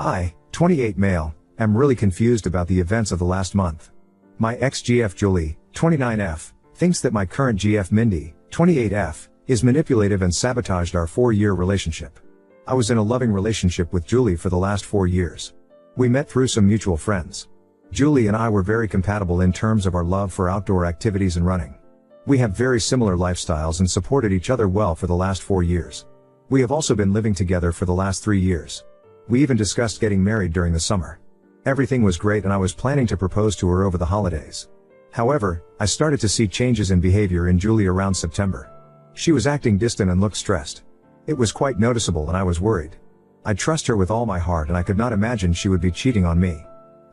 I, 28 male, am really confused about the events of the last month. My ex-GF Julie, 29F, thinks that my current GF Mindy, 28F, is manipulative and sabotaged our 4-year relationship. I was in a loving relationship with Julie for the last 4 years. We met through some mutual friends. Julie and I were very compatible in terms of our love for outdoor activities and running. We have very similar lifestyles and supported each other well for the last 4 years. We have also been living together for the last 3 years. We even discussed getting married during the summer. Everything was great and I was planning to propose to her over the holidays. However, I started to see changes in behavior in Julie around September. She was acting distant and looked stressed. It was quite noticeable and I was worried. I trust her with all my heart and I could not imagine she would be cheating on me.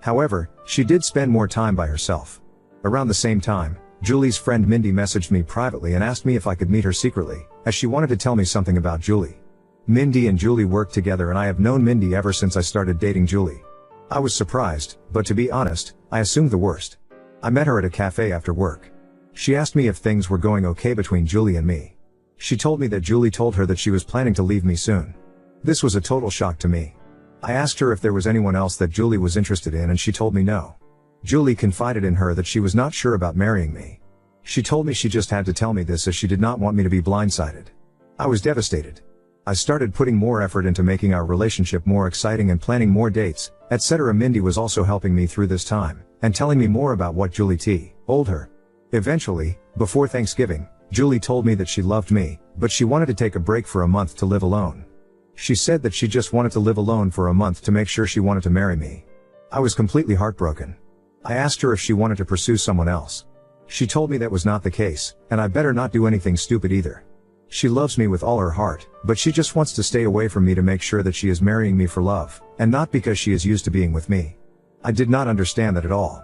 However, she did spend more time by herself. Around the same time, Julie's friend Mindy messaged me privately and asked me if I could meet her secretly, as she wanted to tell me something about Julie. Mindy and Julie work together and I have known Mindy ever since I started dating Julie. I was surprised, but to be honest, I assumed the worst. I met her at a cafe after work. She asked me if things were going okay between Julie and me. She told me that Julie told her that she was planning to leave me soon. This was a total shock to me. I asked her if there was anyone else that Julie was interested in and she told me no. Julie confided in her that she was not sure about marrying me. She told me she just had to tell me this as she did not want me to be blindsided. I was devastated. I started putting more effort into making our relationship more exciting and planning more dates, etc. Mindy was also helping me through this time, and telling me more about what Julie told her. Eventually, before Thanksgiving, Julie told me that she loved me, but she wanted to take a break for a month to live alone. She said that she just wanted to live alone for a month to make sure she wanted to marry me. I was completely heartbroken. I asked her if she wanted to pursue someone else. She told me that was not the case, and I better not do anything stupid either. She loves me with all her heart, but she just wants to stay away from me to make sure that she is marrying me for love, and not because she is used to being with me. I did not understand that at all.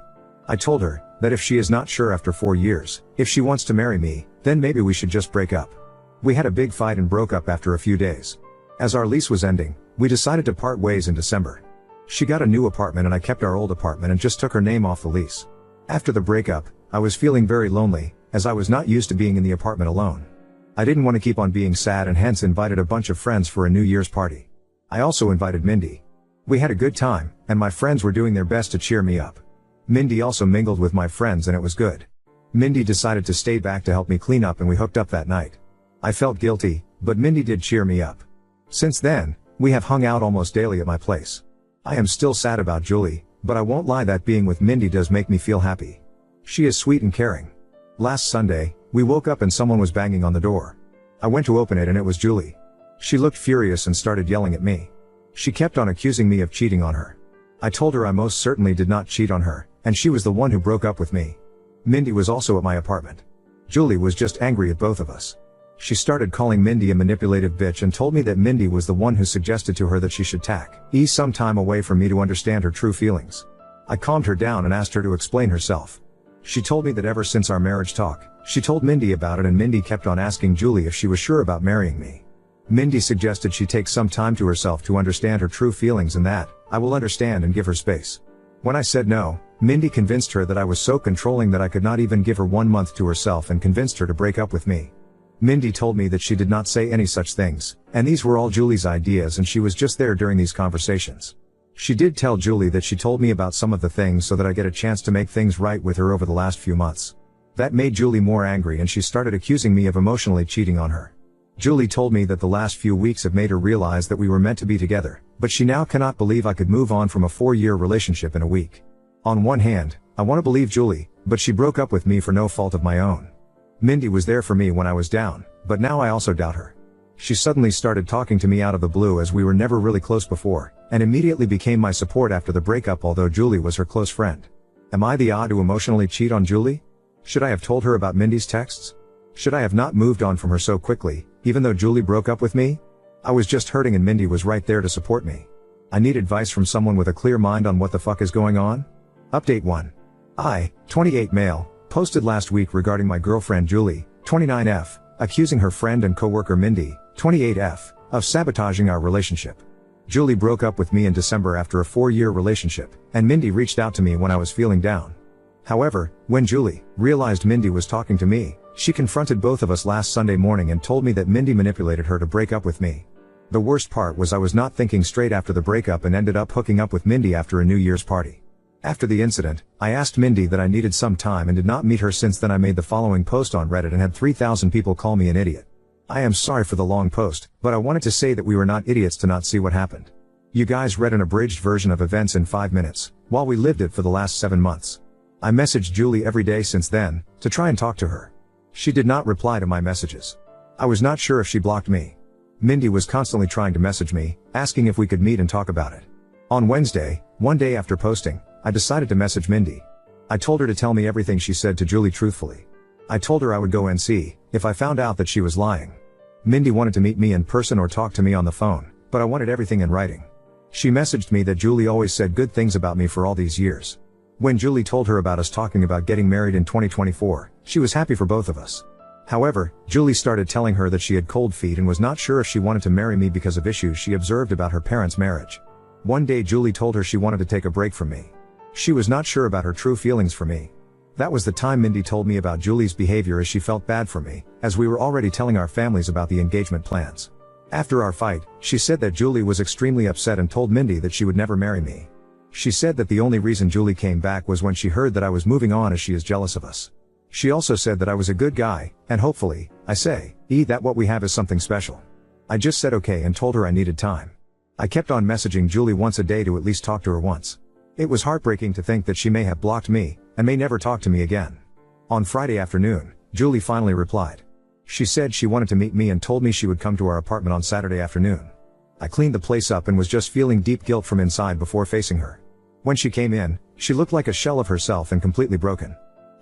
I told her that if she is not sure after 4 years, if she wants to marry me, then maybe we should just break up. We had a big fight and broke up after a few days. As our lease was ending, we decided to part ways in December. She got a new apartment and I kept our old apartment and just took her name off the lease. After the breakup, I was feeling very lonely, as I was not used to being in the apartment alone. I didn't want to keep on being sad and hence invited a bunch of friends for a New Year's party. I also invited Mindy. We had a good time, and my friends were doing their best to cheer me up. Mindy also mingled with my friends and it was good. Mindy decided to stay back to help me clean up and we hooked up that night. I felt guilty, but Mindy did cheer me up. Since then, we have hung out almost daily at my place. I am still sad about Julie, but I won't lie that being with Mindy does make me feel happy. She is sweet and caring. Last Sunday, we woke up and someone was banging on the door. I went to open it and it was Julie. She looked furious and started yelling at me. She kept on accusing me of cheating on her. I told her I most certainly did not cheat on her, and she was the one who broke up with me. Mindy was also at my apartment. Julie was just angry at both of us. She started calling Mindy a manipulative bitch and told me that Mindy was the one who suggested to her that she should take some time away from me to understand her true feelings. I calmed her down and asked her to explain herself. She told me that ever since our marriage talk, she told Mindy about it and Mindy kept on asking Julie if she was sure about marrying me. Mindy suggested she take some time to herself to understand her true feelings and that I will understand and give her space. When I said no, Mindy convinced her that I was so controlling that I could not even give her 1 month to herself and convinced her to break up with me. Mindy told me that she did not say any such things, and these were all Julie's ideas and she was just there during these conversations. She did tell Julie that she told me about some of the things so that I get a chance to make things right with her over the last few months. That made Julie more angry and she started accusing me of emotionally cheating on her. Julie told me that the last few weeks have made her realize that we were meant to be together, but she now cannot believe I could move on from a 4-year relationship in a week. On one hand, I want to believe Julie, but she broke up with me for no fault of my own. Mindy was there for me when I was down, but now I also doubt her. She suddenly started talking to me out of the blue as we were never really close before, and immediately became my support after the breakup although Julie was her close friend. Am I the odd to emotionally cheat on Julie? Should I have told her about Mindy's texts? Should I have not moved on from her so quickly, even though Julie broke up with me? I was just hurting and Mindy was right there to support me. I need advice from someone with a clear mind on what the fuck is going on. Update 1. I, 28 male, posted last week regarding my girlfriend Julie, 29F, accusing her friend and coworker Mindy, 28F, of sabotaging our relationship. Julie broke up with me in December after a 4-year relationship, and Mindy reached out to me when I was feeling down. However, when Julie realized Mindy was talking to me, she confronted both of us last Sunday morning and told me that Mindy manipulated her to break up with me. The worst part was I was not thinking straight after the breakup and ended up hooking up with Mindy after a New Year's party. After the incident, I asked Mindy that I needed some time and did not meet her since then. I made the following post on Reddit and had 3,000 people call me an idiot. I am sorry for the long post, but I wanted to say that we were not idiots to not see what happened. You guys read an abridged version of events in 5 minutes, while we lived it for the last 7 months. I messaged Julie every day since then, to try and talk to her. She did not reply to my messages. I was not sure if she blocked me. Mindy was constantly trying to message me, asking if we could meet and talk about it. On Wednesday, one day after posting, I decided to message Mindy. I told her to tell me everything she said to Julie truthfully. I told her I would go and see if I found out that she was lying. Mindy wanted to meet me in person or talk to me on the phone, but I wanted everything in writing. She messaged me that Julie always said good things about me for all these years. When Julie told her about us talking about getting married in 2024, she was happy for both of us. However, Julie started telling her that she had cold feet and was not sure if she wanted to marry me because of issues she observed about her parents' marriage. One day Julie told her she wanted to take a break from me. She was not sure about her true feelings for me. That was the time Mindy told me about Julie's behavior, as she felt bad for me, as we were already telling our families about the engagement plans. After our fight, she said that Julie was extremely upset and told Mindy that she would never marry me. She said that the only reason Julie came back was when she heard that I was moving on, as she is jealous of us. She also said that I was a good guy, and hopefully, I say, that what we have is something special. I just said okay and told her I needed time. I kept on messaging Julie once a day to at least talk to her once. It was heartbreaking to think that she may have blocked me, and may never talk to me again. On Friday afternoon, Julie finally replied. She said she wanted to meet me and told me she would come to our apartment on Saturday afternoon. I cleaned the place up and was just feeling deep guilt from inside before facing her. When she came in, she looked like a shell of herself and completely broken.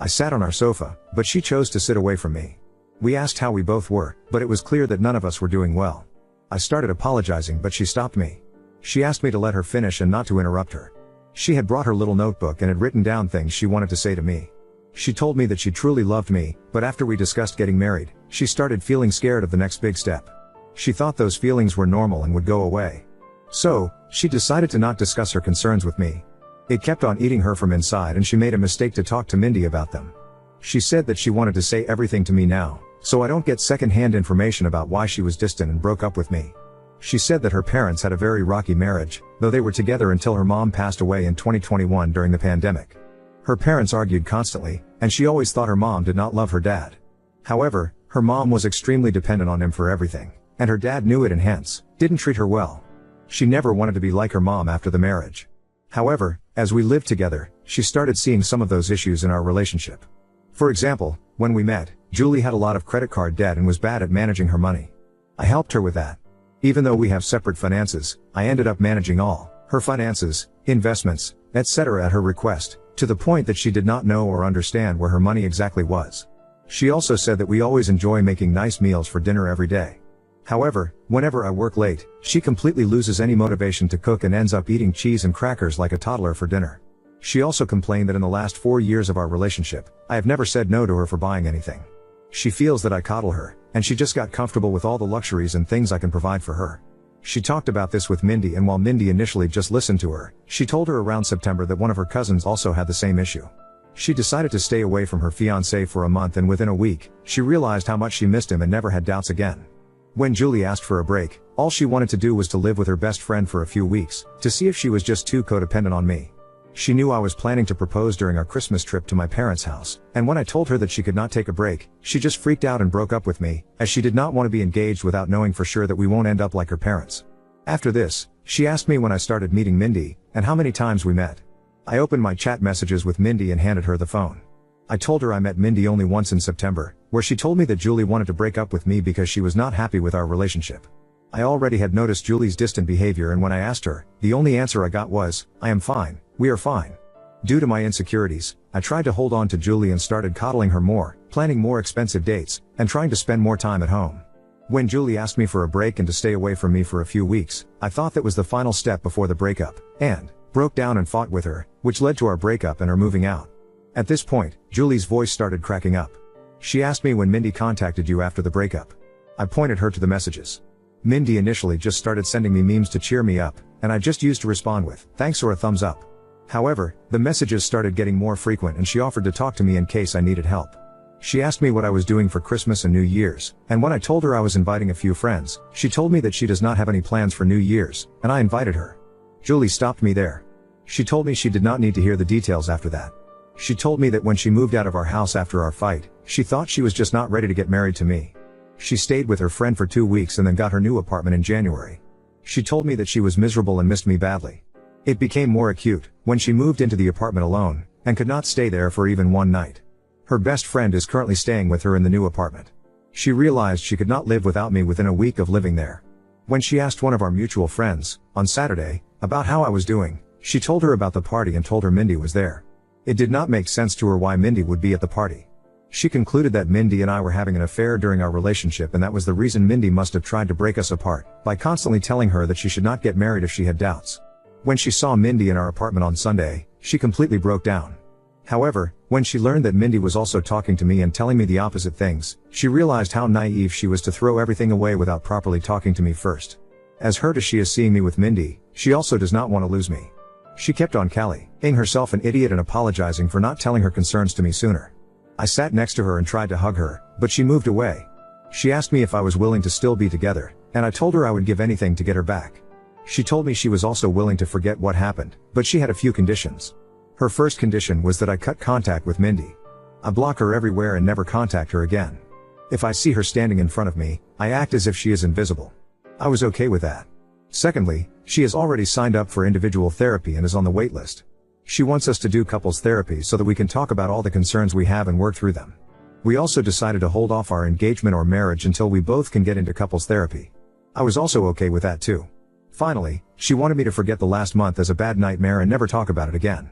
I sat on our sofa, but she chose to sit away from me. We asked how we both were, but it was clear that none of us were doing well. I started apologizing, but she stopped me. She asked me to let her finish and not to interrupt her. She had brought her little notebook and had written down things she wanted to say to me. She told me that she truly loved me, but after we discussed getting married, she started feeling scared of the next big step. She thought those feelings were normal and would go away. So, she decided to not discuss her concerns with me. It kept on eating her from inside, and she made a mistake to talk to Mindy about them. She said that she wanted to say everything to me now, so I don't get second-hand information about why she was distant and broke up with me. She said that her parents had a very rocky marriage, though they were together until her mom passed away in 2021 during the pandemic. Her parents argued constantly, and she always thought her mom did not love her dad. However, her mom was extremely dependent on him for everything, and her dad knew it and hence, didn't treat her well. She never wanted to be like her mom after the marriage. However, as we lived together, she started seeing some of those issues in our relationship. For example, when we met, Julie had a lot of credit card debt and was bad at managing her money. I helped her with that. Even though we have separate finances, I ended up managing all her finances, investments, etc. at her request, to the point that she did not know or understand where her money exactly was. She also said that we always enjoy making nice meals for dinner every day. However, whenever I work late, she completely loses any motivation to cook and ends up eating cheese and crackers like a toddler for dinner. She also complained that in the last 4 years of our relationship, I have never said no to her for buying anything. She feels that I coddle her, and she just got comfortable with all the luxuries and things I can provide for her. She talked about this with Mindy, and while Mindy initially just listened to her, she told her around September that one of her cousins also had the same issue. She decided to stay away from her fiancé for a month, and within a week, she realized how much she missed him and never had doubts again. When Julie asked for a break, all she wanted to do was to live with her best friend for a few weeks, to see if she was just too codependent on me. She knew I was planning to propose during our Christmas trip to my parents' house, and when I told her that she could not take a break, she just freaked out and broke up with me, as she did not want to be engaged without knowing for sure that we won't end up like her parents. After this, she asked me when I started meeting Mindy, and how many times we met. I opened my chat messages with Mindy and handed her the phone. I told her I met Mindy only once in September, where she told me that Julie wanted to break up with me because she was not happy with our relationship. I already had noticed Julie's distant behavior, and when I asked her, the only answer I got was, "I am fine, we are fine." Due to my insecurities, I tried to hold on to Julie and started coddling her more, planning more expensive dates, and trying to spend more time at home. When Julie asked me for a break and to stay away from me for a few weeks, I thought that was the final step before the breakup, and broke down and fought with her, which led to our breakup and her moving out. At this point, Julie's voice started cracking up. She asked me when Mindy contacted you after the breakup. I pointed her to the messages. Mindy initially just started sending me memes to cheer me up, and I just used to respond with, "Thanks" or a thumbs up. However, the messages started getting more frequent, and she offered to talk to me in case I needed help. She asked me what I was doing for Christmas and New Year's, and when I told her I was inviting a few friends, she told me that she does not have any plans for New Year's, and I invited her. Julie stopped me there. She told me she did not need to hear the details after that. She told me that when she moved out of our house after our fight, she thought she was just not ready to get married to me. She stayed with her friend for 2 weeks and then got her new apartment in January. She told me that she was miserable and missed me badly. It became more acute when she moved into the apartment alone, and could not stay there for even one night. Her best friend is currently staying with her in the new apartment. She realized she could not live without me within a week of living there. When she asked one of our mutual friends, on Saturday, about how I was doing, she told her about the party and told her Mindy was there. It did not make sense to her why Mindy would be at the party. She concluded that Mindy and I were having an affair during our relationship, and that was the reason Mindy must have tried to break us apart, by constantly telling her that she should not get married if she had doubts. When she saw Mindy in our apartment on Sunday, she completely broke down. However, when she learned that Mindy was also talking to me and telling me the opposite things, she realized how naive she was to throw everything away without properly talking to me first. As hurt as she is seeing me with Mindy, she also does not want to lose me. She kept on calling herself an idiot and apologizing for not telling her concerns to me sooner. I sat next to her and tried to hug her, but she moved away. She asked me if I was willing to still be together, and I told her I would give anything to get her back. She told me she was also willing to forget what happened, but she had a few conditions. Her first condition was that I cut contact with Mindy. I block her everywhere and never contact her again. If I see her standing in front of me, I act as if she is invisible. I was okay with that. Secondly, she has already signed up for individual therapy and is on the wait list. She wants us to do couples therapy so that we can talk about all the concerns we have and work through them. We also decided to hold off our engagement or marriage until we both can get into couples therapy. I was also okay with that too. Finally, she wanted me to forget the last month as a bad nightmare and never talk about it again.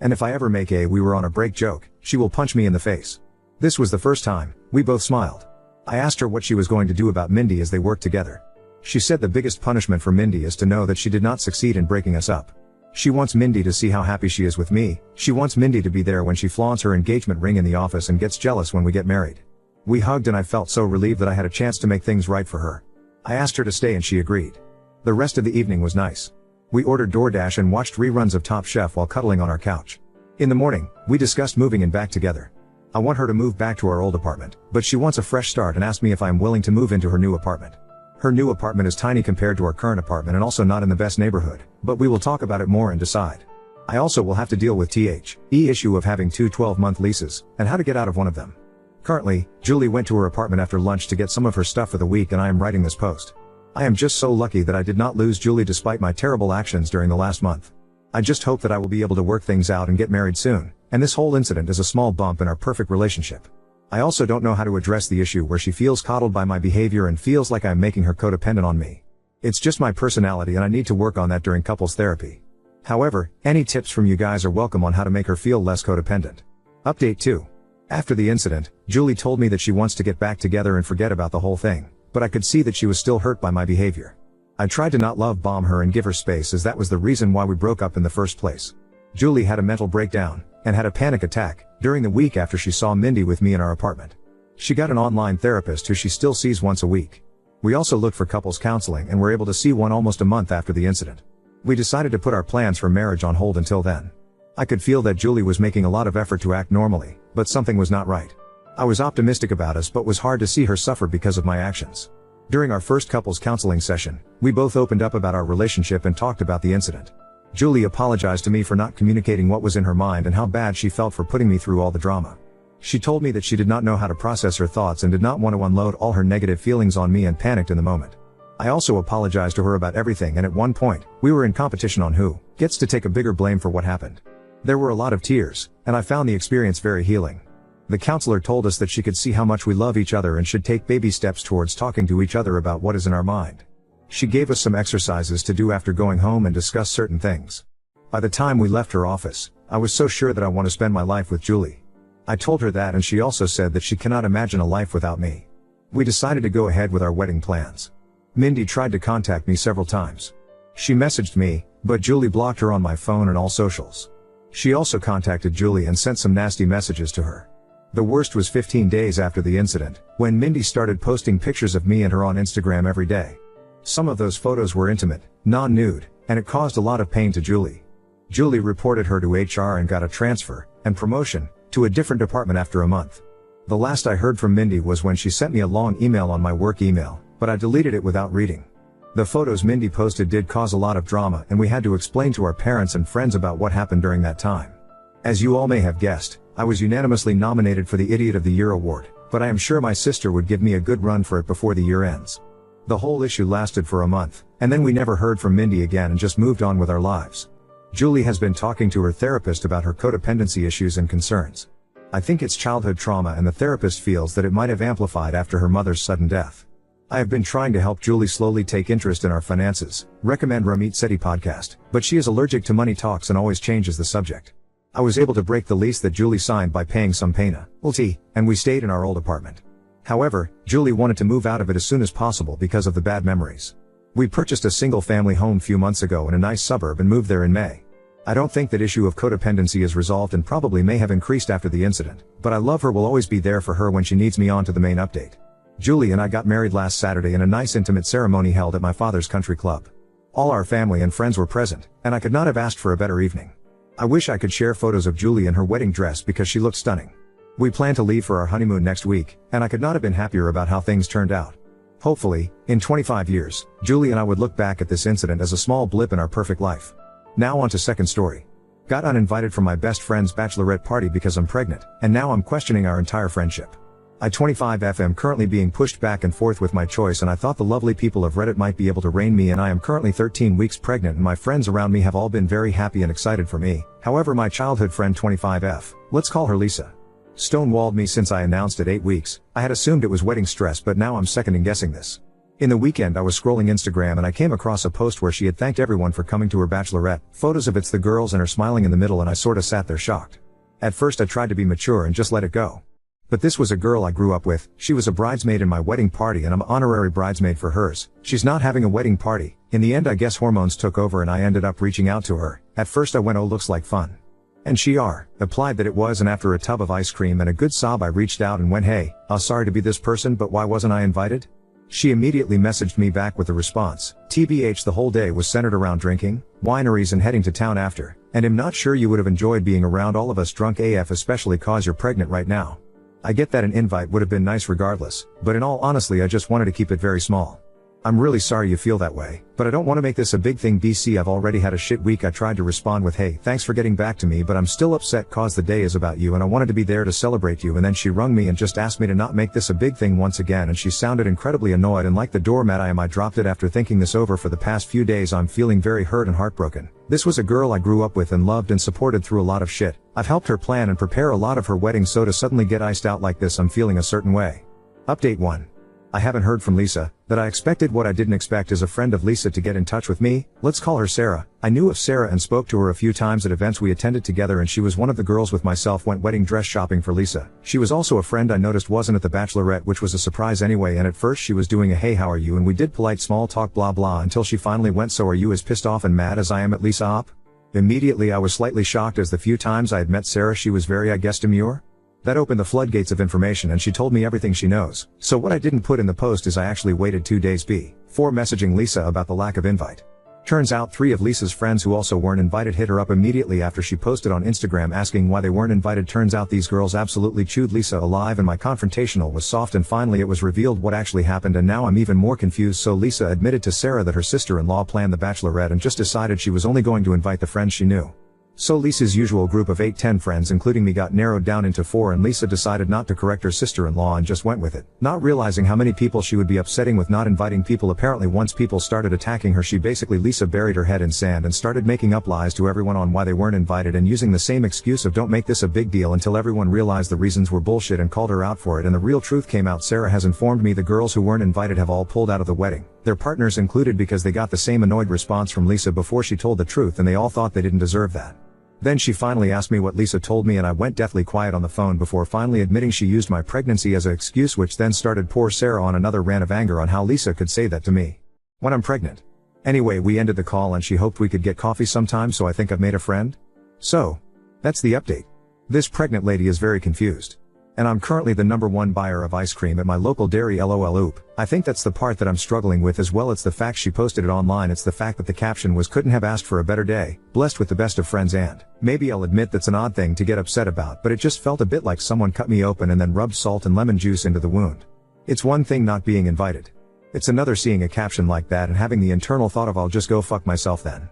And if I ever make a "we were on a break" joke, she will punch me in the face. This was the first time we both smiled. I asked her what she was going to do about Mindy as they worked together. She said the biggest punishment for Mindy is to know that she did not succeed in breaking us up. She wants Mindy to see how happy she is with me. She wants Mindy to be there when she flaunts her engagement ring in the office and gets jealous when we get married. We hugged and I felt so relieved that I had a chance to make things right for her. I asked her to stay and she agreed. The rest of the evening was nice. We ordered DoorDash and watched reruns of Top Chef while cuddling on our couch. In the morning, we discussed moving in back together. I want her to move back to our old apartment, but she wants a fresh start and asked me if I am willing to move into her new apartment. Her new apartment is tiny compared to our current apartment and also not in the best neighborhood, but we will talk about it more and decide. I also will have to deal with the issue of having two 12-month leases, and how to get out of one of them. Currently, Julie went to her apartment after lunch to get some of her stuff for the week and I am writing this post. I am just so lucky that I did not lose Julie despite my terrible actions during the last month. I just hope that I will be able to work things out and get married soon, and this whole incident is a small bump in our perfect relationship. I also don't know how to address the issue where she feels coddled by my behavior and feels like I'm making her codependent on me. It's just my personality and I need to work on that during couples therapy. However, any tips from you guys are welcome on how to make her feel less codependent. Update 2. After the incident, Julie told me that she wants to get back together and forget about the whole thing, but I could see that she was still hurt by my behavior. I tried to not love bomb her and give her space as that was the reason why we broke up in the first place. Julie had a mental breakdown, and had a panic attack, during the week after she saw Mindy with me in our apartment. She got an online therapist who she still sees once a week. We also looked for couples counseling and were able to see one almost a month after the incident. We decided to put our plans for marriage on hold until then. I could feel that Julie was making a lot of effort to act normally, but something was not right. I was optimistic about us but was hard to see her suffer because of my actions. During our first couples counseling session, we both opened up about our relationship and talked about the incident. Julie apologized to me for not communicating what was in her mind and how bad she felt for putting me through all the drama. She told me that she did not know how to process her thoughts and did not want to unload all her negative feelings on me and panicked in the moment. I also apologized to her about everything and at one point, we were in competition on who gets to take a bigger blame for what happened. There were a lot of tears, and I found the experience very healing. The counselor told us that she could see how much we love each other and should take baby steps towards talking to each other about what is in our mind. She gave us some exercises to do after going home and discuss certain things. By the time we left her office, I was so sure that I want to spend my life with Julie. I told her that and she also said that she cannot imagine a life without me. We decided to go ahead with our wedding plans. Mindy tried to contact me several times. She messaged me, but Julie blocked her on my phone and all socials. She also contacted Julie and sent some nasty messages to her. The worst was 15 days after the incident, when Mindy started posting pictures of me and her on Instagram every day. Some of those photos were intimate, non-nude, and it caused a lot of pain to Julie. Julie reported her to HR and got a transfer and promotion to a different department after a month. The last I heard from Mindy was when she sent me a long email on my work email, but I deleted it without reading. The photos Mindy posted did cause a lot of drama, and we had to explain to our parents and friends about what happened during that time. As you all may have guessed, I was unanimously nominated for the Idiot of the Year award, but I am sure my sister would give me a good run for it before the year ends. The whole issue lasted for a month, and then we never heard from Mindy again and just moved on with our lives. Julie has been talking to her therapist about her codependency issues and concerns. I think it's childhood trauma, and the therapist feels that it might have amplified after her mother's sudden death. I have been trying to help Julie slowly take interest in our finances, recommend Ramit Sethi podcast, but she is allergic to money talks and always changes the subject. I was able to break the lease that Julie signed by paying some penalty, and we stayed in our old apartment. However, Julie wanted to move out of it as soon as possible because of the bad memories. We purchased a single-family home few months ago in a nice suburb and moved there in May. I don't think that issue of codependency is resolved and probably may have increased after the incident, but I love her, will always be there for her when she needs me. On to the main update. Julie and I got married last Saturday in a nice intimate ceremony held at my father's country club. All our family and friends were present, and I could not have asked for a better evening. I wish I could share photos of Julie in her wedding dress because she looked stunning. We plan to leave for our honeymoon next week, and I could not have been happier about how things turned out. Hopefully, in 25 years, Julie and I would look back at this incident as a small blip in our perfect life. Now on to second story. Got uninvited from my best friend's bachelorette party because I'm pregnant, and now I'm questioning our entire friendship. I 25F am currently being pushed back and forth with my choice, and I thought the lovely people of Reddit might be able to rein me in. I am currently 13 weeks pregnant, and my friends around me have all been very happy and excited for me. However, my childhood friend 25F, let's call her Lisa, stonewalled me since I announced at 8 weeks. I had assumed it was wedding stress, but now I'm second guessing this. In the weekend I was scrolling Instagram and I came across a post where she had thanked everyone for coming to her bachelorette, photos of it's the girls and her smiling in the middle, and I sorta sat there shocked. At first I tried to be mature and just let it go. But this was a girl I grew up with. She was a bridesmaid in my wedding party and I'm honorary bridesmaid for hers. She's not having a wedding party. In the end I guess hormones took over and I ended up reaching out to her. At first I went, oh looks like fun. And she replied that it was, and after a tub of ice cream and a good sob I reached out and went, hey, sorry to be this person, but why wasn't I invited? She immediately messaged me back with the response, TBH, the whole day was centered around drinking, wineries and heading to town after, and I'm not sure you would have enjoyed being around all of us drunk AF, especially cause you're pregnant right now. I get that an invite would have been nice regardless, but in all honesty I just wanted to keep it very small. I'm really sorry you feel that way, but I don't want to make this a big thing. BC, I've already had a shit week. I tried to respond with, hey, thanks for getting back to me, but I'm still upset cause the day is about you and I wanted to be there to celebrate you. And then she rung me and just asked me to not make this a big thing once again, and she sounded incredibly annoyed, and like the doormat I dropped it. After thinking this over for the past few days, I'm feeling very hurt and heartbroken. This was a girl I grew up with and loved and supported through a lot of shit. I've helped her plan and prepare a lot of her wedding, so to suddenly get iced out like this, I'm feeling a certain way. Update 1. I haven't heard from Lisa. That I expected. What I didn't expect is a friend of Lisa to get in touch with me. Let's call her Sarah. I knew of Sarah and spoke to her a few times at events we attended together, and she was one of the girls with myself went wedding dress shopping for Lisa. She was also a friend I noticed wasn't at the bachelorette, which was a surprise anyway, and at first she was doing a hey how are you, and we did polite small talk blah blah until she finally went, so are you as pissed off and mad as I am at Lisa op? Immediately I was slightly shocked, as the few times I had met Sarah she was very, I guess, demure. That opened the floodgates of information and she told me everything she knows. So what I didn't put in the post is I actually waited 2 days before messaging Lisa about the lack of invite. Turns out 3 of Lisa's friends who also weren't invited hit her up immediately after she posted on Instagram asking why they weren't invited. Turns out these girls absolutely chewed Lisa alive, and my confrontational was soft, and finally it was revealed what actually happened, and now I'm even more confused. So Lisa admitted to Sarah that her sister-in-law planned the bachelorette and just decided she was only going to invite the friends she knew. So Lisa's usual group of 8-10 friends including me got narrowed down into 4, and Lisa decided not to correct her sister-in-law and just went with it, not realizing how many people she would be upsetting with not inviting people. Apparently once people started attacking her, Lisa buried her head in sand and started making up lies to everyone on why they weren't invited, and using the same excuse of don't make this a big deal, until everyone realized the reasons were bullshit and called her out for it, and the real truth came out. Sarah has informed me the girls who weren't invited have all pulled out of the wedding, their partners included, because they got the same annoyed response from Lisa before she told the truth, and they all thought they didn't deserve that. Then she finally asked me what Lisa told me, and I went deathly quiet on the phone before finally admitting she used my pregnancy as an excuse, which then started poor Sarah on another rant of anger on how Lisa could say that to me when I'm pregnant. Anyway, we ended the call and she hoped we could get coffee sometime, so I think I've made a friend. So, that's the update. This pregnant lady is very confused. And I'm currently the #1 buyer of ice cream at my local dairy lol oop. I think that's the part that I'm struggling with as well. It's the fact she posted it online. It's the fact that the caption was couldn't have asked for a better day, blessed with the best of friends, and maybe I'll admit that's an odd thing to get upset about, but it just felt a bit like someone cut me open and then rubbed salt and lemon juice into the wound. It's one thing not being invited. It's another seeing a caption like that and having the internal thought of I'll just go fuck myself then.